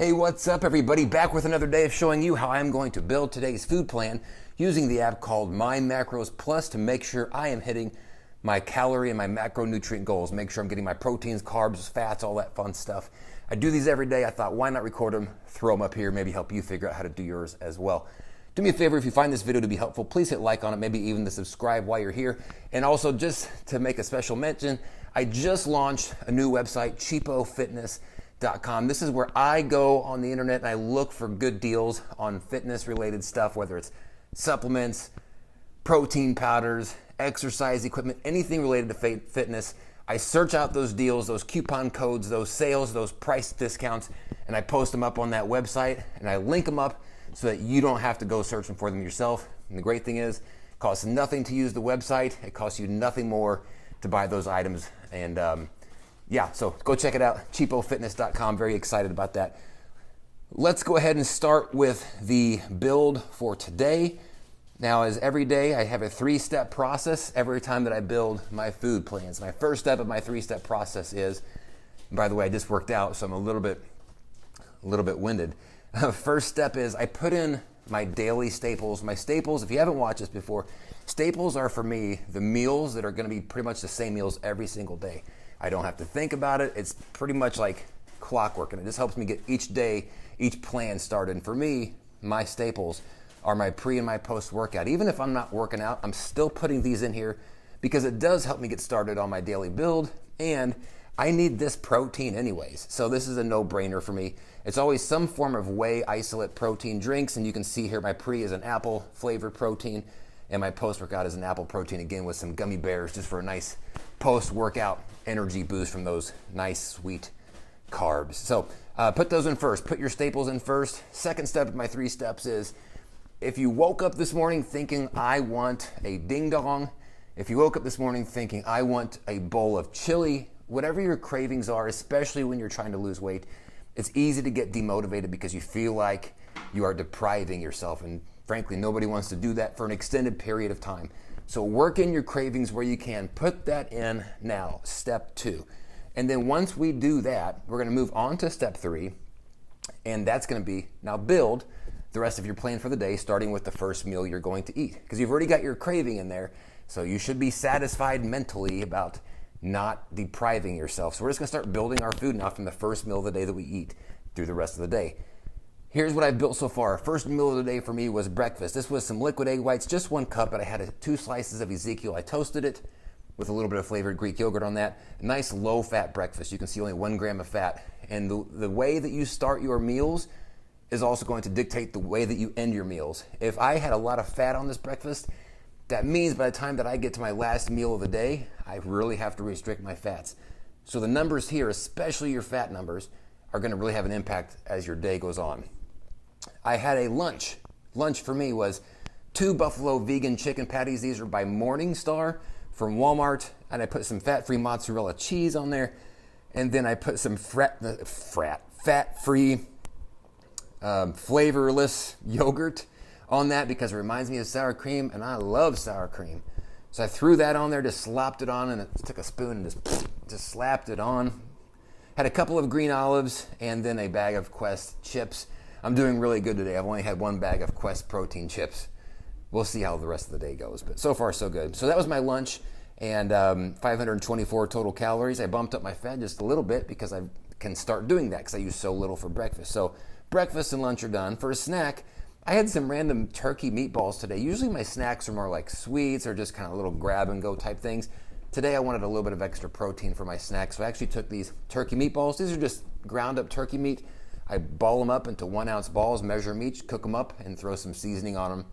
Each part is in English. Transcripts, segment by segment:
Hey, what's up everybody? Back with another day of showing you how I'm going to build today's food plan using the app called My Macros Plus to make sure I am hitting my calorie and my macronutrient goals. Make sure I'm getting my proteins, carbs, fats, all that fun stuff. I do these every day. I thought, why not record them, throw them up here, maybe help you figure out how to do yours as well. Do me a favor, if you find this video to be helpful, please hit like on it, maybe even the subscribe while you're here. And also, just to make a special mention, I just launched a new website, cheapofitness.com. This is where I go on the internet and I look for good deals on fitness related stuff, whether it's supplements, protein powders, exercise equipment, anything related to fitness. I search out those deals, those coupon codes, those sales, those price discounts, and I post them up on that website and I link them up so that you don't have to go searching for them yourself. And the great thing is, it costs nothing to use the website. It costs you nothing more to buy those items. And yeah, so go check it out, cheapofitness.com. Very excited about that. Let's go ahead and start with the build for today. Now, as every day, I have a 3-step process every time that I build my food plans. My first step of my 3-step process is, and by the way, I just worked out, so I'm a little bit winded. First step is I put in my daily staples. My staples, if you haven't watched this before, staples are for me the meals that are going to be pretty much the same meals every single day. I don't have to think about it. It's pretty much like clockwork, and it just helps me get each day, each plan started. And for me, my staples are my pre and my post workout. Even if I'm not working out, I'm still putting these in here because it does help me get started on my daily build, and I need this protein anyways. So this is a no-brainer for me. It's always some form of whey isolate protein drinks, and you can see here my pre is an apple flavored protein, and my post-workout is an apple protein, again with some gummy bears just for a nice post-workout energy boost from those nice sweet carbs. So put those in first. Put your staples in first. Second step of my 3 steps is, if you woke up this morning thinking I want a ding dong, if you woke up this morning thinking I want a bowl of chili, whatever your cravings are, especially when you're trying to lose weight, it's easy to get demotivated because you feel like you are depriving yourself. And frankly, nobody wants to do that for an extended period of time. So work in your cravings where you can. Put that in now, step 2. And then once we do that, we're going to move on to step 3. And that's going to be now build the rest of your plan for the day, starting with the first meal you're going to eat. Because you've already got your craving in there. So you should be satisfied mentally about not depriving yourself. So we're just gonna start building our food now from the first meal of the day that we eat through the rest of the day. Here's what I've built so far. First meal of the day for me was breakfast. This was some liquid egg whites, just 1 cup, but I had 2 slices of Ezekiel. I toasted it with a little bit of flavored Greek yogurt on that. A nice low-fat breakfast. You can see only 1 gram of fat. And the way that you start your meals is also going to dictate the way that you end your meals. If I had a lot of fat on this breakfast, that means by the time that I get to my last meal of the day, I really have to restrict my fats. So the numbers here, especially your fat numbers, are going to really have an impact as your day goes on. I had a lunch. Lunch for me was 2 buffalo vegan chicken patties. These are by Morningstar from Walmart. And I put some fat-free mozzarella cheese on there. And then I put some fat-free, flavorless yogurt on that because it reminds me of sour cream, and I love sour cream. So I threw that on there, just slopped it on, and took a spoon and just slapped it on. Had a couple of green olives and then a bag of Quest chips. I'm doing really good today. I've only had 1 bag of Quest protein chips. We'll see how the rest of the day goes, but so far so good. So that was my lunch, and 524 total calories. I bumped up my fat just a little bit because I can start doing that because I use so little for breakfast. So breakfast and lunch are done. For a snack, I had some random turkey meatballs today. Usually my snacks are more like sweets or just kind of little grab and go type things. Today I wanted a little bit of extra protein for my snack, so I actually took these turkey meatballs. These are just ground up turkey meat. I ball them up into 1-ounce balls, measure them each, cook them up, and throw some seasoning on them.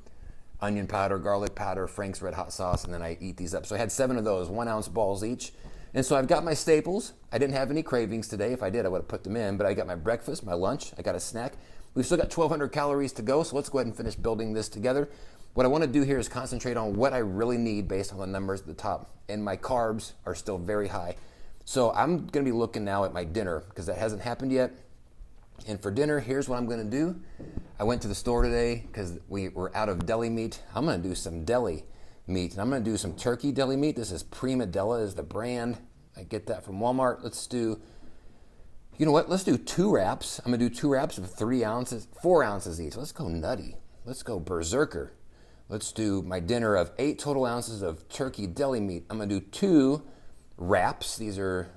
Onion powder, garlic powder, Frank's Red Hot Sauce, and then I eat these up. So I had 7 of those, 1-ounce balls each. And so I've got my staples. I didn't have any cravings today. If I did, I would have put them in, but I got my breakfast, my lunch, I got a snack. We've still got 1,200 calories to go, so let's go ahead and finish building this together. What I want to do here is concentrate on what I really need based on the numbers at the top, and my carbs are still very high. So I'm going to be looking now at my dinner because that hasn't happened yet. And for dinner, here's what I'm going to do. I went to the store today because we were out of deli meat. I'm going to do some deli meat, and I'm going to do some turkey deli meat. This is Prima Deli is the brand. I get that from Walmart. Let's do You know what? Let's do 2 wraps. I'm gonna do 2 wraps of 3 ounces, 4 ounces each. Let's go nutty. Let's go berserker. Let's do my dinner of 8 total ounces of turkey deli meat. I'm gonna do 2 wraps. These are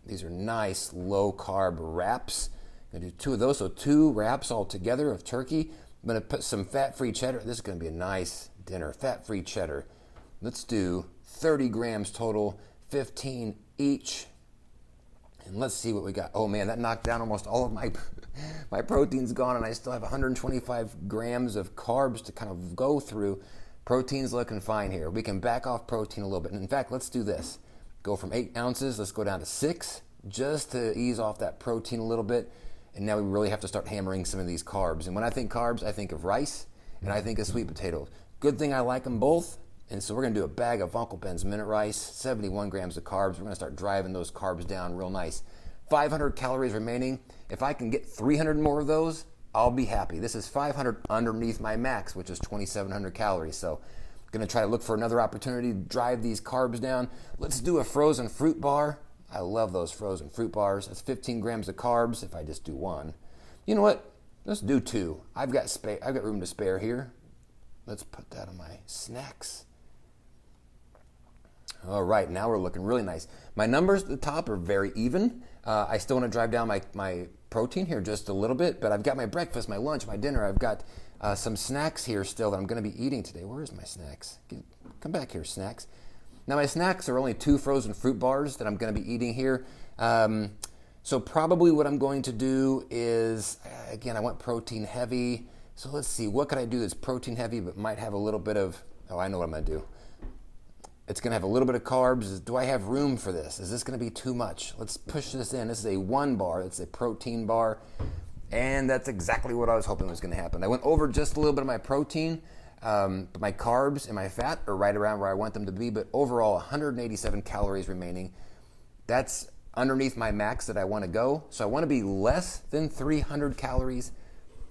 nice low carb wraps. I'm gonna do 2 of those, so 2 wraps all together of turkey. I'm gonna put some fat-free cheddar. This is gonna be a nice dinner, fat-free cheddar. Let's do 30 grams total, 15 each. And let's see what we got. Oh man, that knocked down almost all of my protein's gone, and I still have 125 grams of carbs to kind of go through. Protein's looking fine here. We can back off protein a little bit. In fact, let's do this. Go from 8 ounces, let's go down to 6, just to ease off that protein a little bit. And now we really have to start hammering some of these carbs. And when I think carbs, I think of rice, and I think of sweet potatoes. Good thing I like them both. And so we're gonna do a bag of Uncle Ben's Minute Rice, 71 grams of carbs. We're gonna start driving those carbs down real nice. 500 calories remaining. If I can get 300 more of those, I'll be happy. This is 500 underneath my max, which is 2,700 calories. So I'm gonna try to look for another opportunity to drive these carbs down. Let's do a frozen fruit bar. I love those frozen fruit bars. That's 15 grams of carbs if I just do 1. You know what? Let's do 2. I've got room to spare here. Let's put that on my snacks. All right, now we're looking really nice. My numbers at the top are very even. I still want to drive down my protein here just a little bit, but I've got my breakfast, my lunch, my dinner. I've got some snacks here still that I'm going to be eating today. Where is my snacks? Come back here, snacks. Now my snacks are only 2 frozen fruit bars that I'm going to be eating here. So probably what I'm going to do is, again, I want protein heavy. So let's see, what could I do that's protein heavy but might have a little bit of, oh, I know what I'm going to do. It's going to have a little bit of carbs. Do I have room for this? Is this going to be too much? Let's push this in. This is a 1 bar. It's a protein bar. And that's exactly what I was hoping was going to happen. I went over just a little bit of my protein, but my carbs and my fat are right around where I want them to be. But overall, 187 calories remaining. That's underneath my max that I want to go. So I want to be less than 300 calories.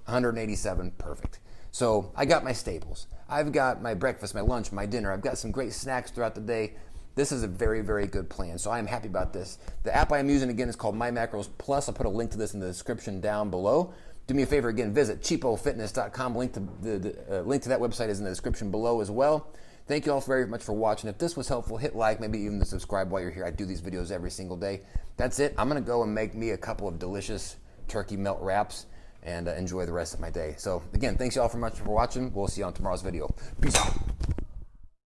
187, perfect. So I got my staples. I've got my breakfast, my lunch, my dinner. I've got some great snacks throughout the day. This is a very, very good plan. So I am happy about this. The app I am using, again, is called My Macros Plus. I'll put a link to this in the description down below. Do me a favor, again, visit cheapofitness.com. Link to that website is in the description below as well. Thank you all very much for watching. If this was helpful, hit like, maybe even the subscribe while you're here. I do these videos every single day. That's it. I'm going to go and make me a couple of delicious turkey melt wraps and enjoy the rest of my day. So again, thanks y'all very much for watching. We'll see you on tomorrow's video. Peace out.